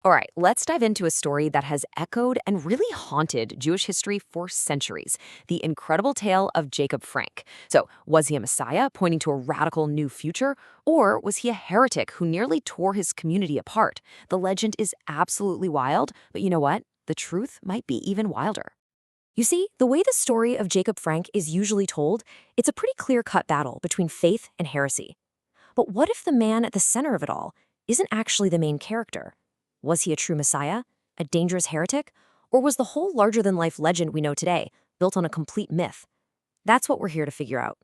All right, let's dive into a story that has echoed and really haunted Jewish history for centuries, the incredible tale of Jacob Frank. So, was he a messiah pointing to a radical new future, or was he a heretic who nearly tore his community apart? The legend is absolutely wild, but you know what? The truth might be even wilder. You see, the way the story of Jacob Frank is usually told, it's a pretty clear-cut battle between faith and heresy. But what if the man at the center of it all isn't actually the main character? Was he a true messiah, a dangerous heretic, or was the whole larger-than-life legend we know today built on a complete myth? That's what we're here to figure out.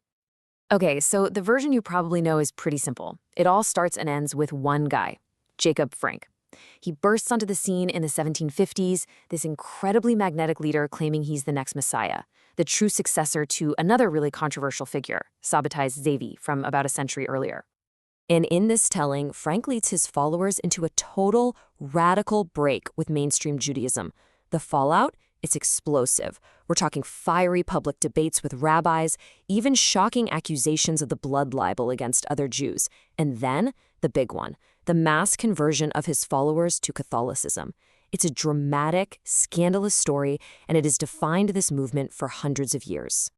Okay, so the version you probably know is pretty simple. It all starts and ends with one guy, Jacob Frank. He bursts onto the scene in the 1750s, this incredibly magnetic leader claiming he's the next messiah, the true successor to another really controversial figure, Sabbatai Zevi, from about a century earlier. And in this telling, Frank leads his followers into a total, radical break with mainstream Judaism. The fallout? It's explosive. We're talking fiery public debates with rabbis, even shocking accusations of the blood libel against other Jews. And then, the big one, the mass conversion of his followers to Catholicism. It's a dramatic, scandalous story, and it has defined this movement for hundreds of years.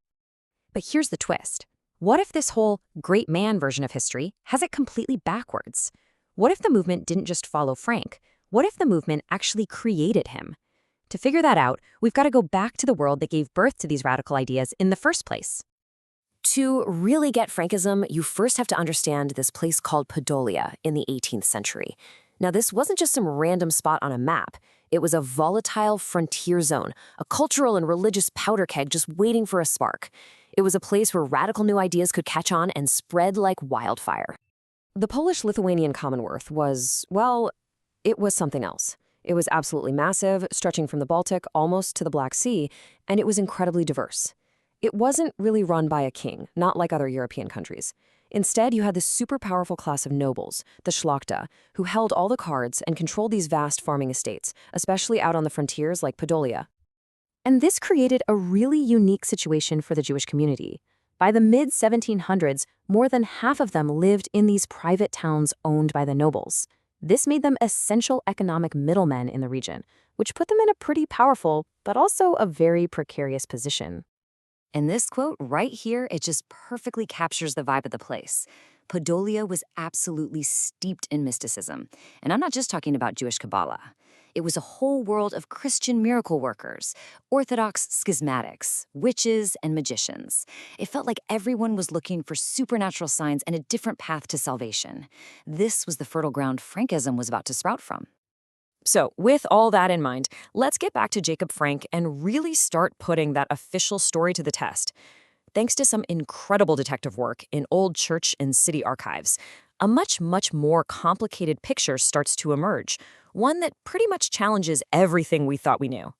But here's the twist. What if this whole great man version of history has it completely backwards? What if the movement didn't just follow Frank? What if the movement actually created him? To figure that out, we've got to go back to the world that gave birth to these radical ideas in the first place. To really get Frankism, you first have to understand this place called Podolia in the 18th century. Now, this wasn't just some random spot on a map. It was a volatile frontier zone, a cultural and religious powder keg just waiting for a spark. It was a place where radical new ideas could catch on and spread like wildfire. The Polish-Lithuanian Commonwealth was, well, it was something else. It was absolutely massive, stretching from the Baltic almost to the Black Sea, and it was incredibly diverse. It wasn't really run by a king, not like other European countries. Instead, you had this super powerful class of nobles, the Szlachta, who held all the cards and controlled these vast farming estates, especially out on the frontiers like Podolia. And this created a really unique situation for the Jewish community. By the mid-1700s, more than half of them lived in these private towns owned by the nobles. This made them essential economic middlemen in the region, which put them in a pretty powerful, but also a very precarious position. And this quote right here, it just perfectly captures the vibe of the place. Podolia was absolutely steeped in mysticism. And I'm not just talking about Jewish Kabbalah. It was a whole world of Christian miracle workers, Orthodox schismatics, witches, and magicians. It felt like everyone was looking for supernatural signs and a different path to salvation. This was the fertile ground Frankism was about to sprout from. So, with all that in mind, let's get back to Jacob Frank and really start putting that official story to the test. Thanks to some incredible detective work in old church and city archives, a much more complicated picture starts to emerge, one that pretty much challenges everything we thought we knew.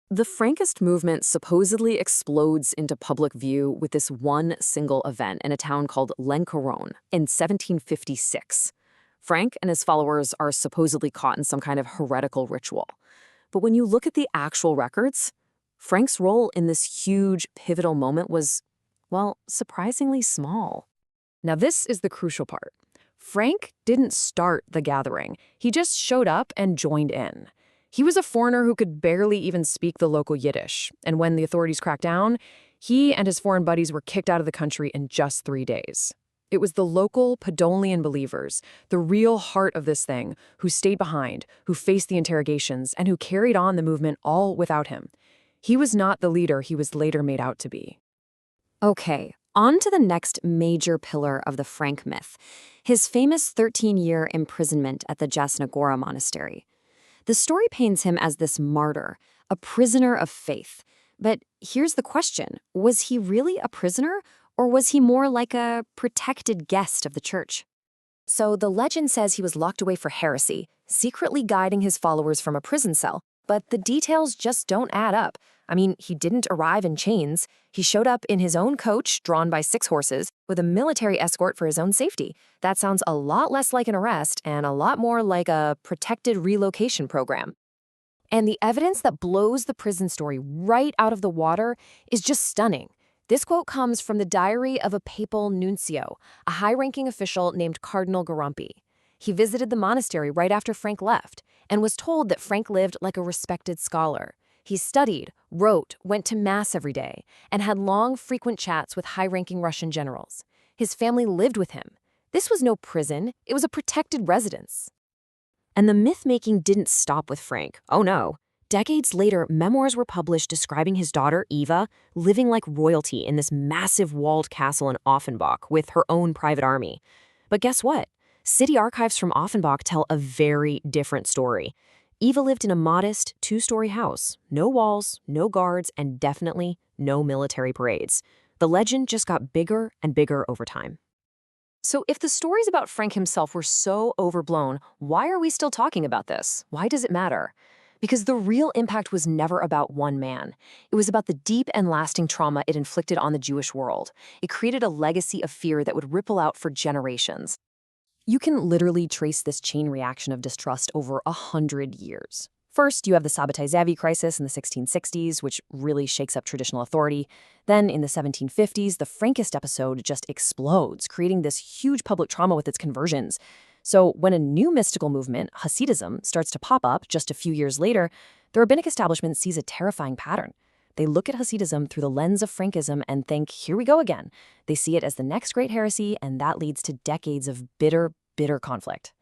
The Frankist movement supposedly explodes into public view with this one single event in a town called Lanckoroń in 1756. Frank and his followers are supposedly caught in some kind of heretical ritual. But when you look at the actual records, Frank's role in this huge, pivotal moment was, well, surprisingly small. Now, this is the crucial part. Frank didn't start the gathering. He just showed up and joined in. He was a foreigner who could barely even speak the local Yiddish, and when the authorities cracked down, he and his foreign buddies were kicked out of the country in just 3 days. It was the local Podolian believers, the real heart of this thing, who stayed behind, who faced the interrogations, and who carried on the movement all without him. He was not the leader he was later made out to be. Okay, on to the next major pillar of the Frank myth, his famous 13-year imprisonment at the Jasna Gora monastery. The story paints him as this martyr, a prisoner of faith. But here's the question, was he really a prisoner, or was he more like a protected guest of the church? So the legend says he was locked away for heresy, secretly guiding his followers from a prison cell. But the details just don't add up. I mean, he didn't arrive in chains. He showed up in his own coach, drawn by 6 horses, with a military escort for his own safety. That sounds a lot less like an arrest and a lot more like a protected relocation program. And the evidence that blows the prison story right out of the water is just stunning. This quote comes from the diary of a papal nuncio, a high-ranking official named Cardinal Garampi. He visited the monastery right after Frank left and was told that Frank lived like a respected scholar. He studied, wrote, went to Mass every day, and had long, frequent chats with high-ranking Russian generals. His family lived with him. This was no prison, it was a protected residence. And the myth-making didn't stop with Frank. Oh no. Decades later, memoirs were published describing his daughter, Eva, living like royalty in this massive walled castle in Offenbach with her own private army. But guess what? City archives from Offenbach tell a very different story. Eva lived in a modest, two-story house. No walls, no guards, and definitely no military parades. The legend just got bigger and bigger over time. So if the stories about Frank himself were so overblown, why are we still talking about this? Why does it matter? Because the real impact was never about one man. It was about the deep and lasting trauma it inflicted on the Jewish world. It created a legacy of fear that would ripple out for generations. You can literally trace this chain reaction of distrust over 100 years. First, you have the Sabbatianism crisis in the 1660s, which really shakes up traditional authority. Then, in the 1750s, the Frankist episode just explodes, creating this huge public trauma with its conversions. So when a new mystical movement, Hasidism, starts to pop up just a few years later, the rabbinic establishment sees a terrifying pattern. They look at Hasidism through the lens of Frankism and think, here we go again. They see it as the next great heresy, and that leads to decades of bitter conflict.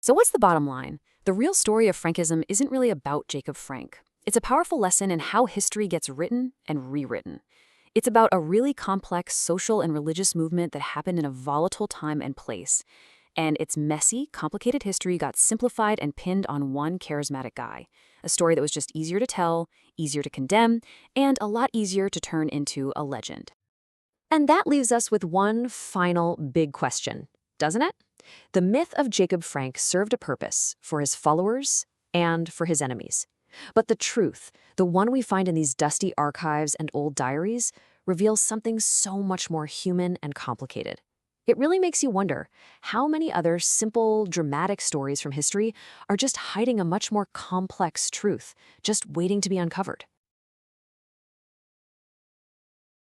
So what's the bottom line? The real story of Frankism isn't really about Jacob Frank. It's a powerful lesson in how history gets written and rewritten. It's about a really complex social and religious movement that happened in a volatile time and place. And its messy, complicated history got simplified and pinned on one charismatic guy. A story that was just easier to tell, easier to condemn, and a lot easier to turn into a legend. And that leaves us with one final big question, doesn't it? The myth of Jacob Frank served a purpose for his followers and for his enemies. But the truth, the one we find in these dusty archives and old diaries, reveals something so much more human and complicated. It really makes you wonder how many other simple, dramatic stories from history are just hiding a much more complex truth, just waiting to be uncovered.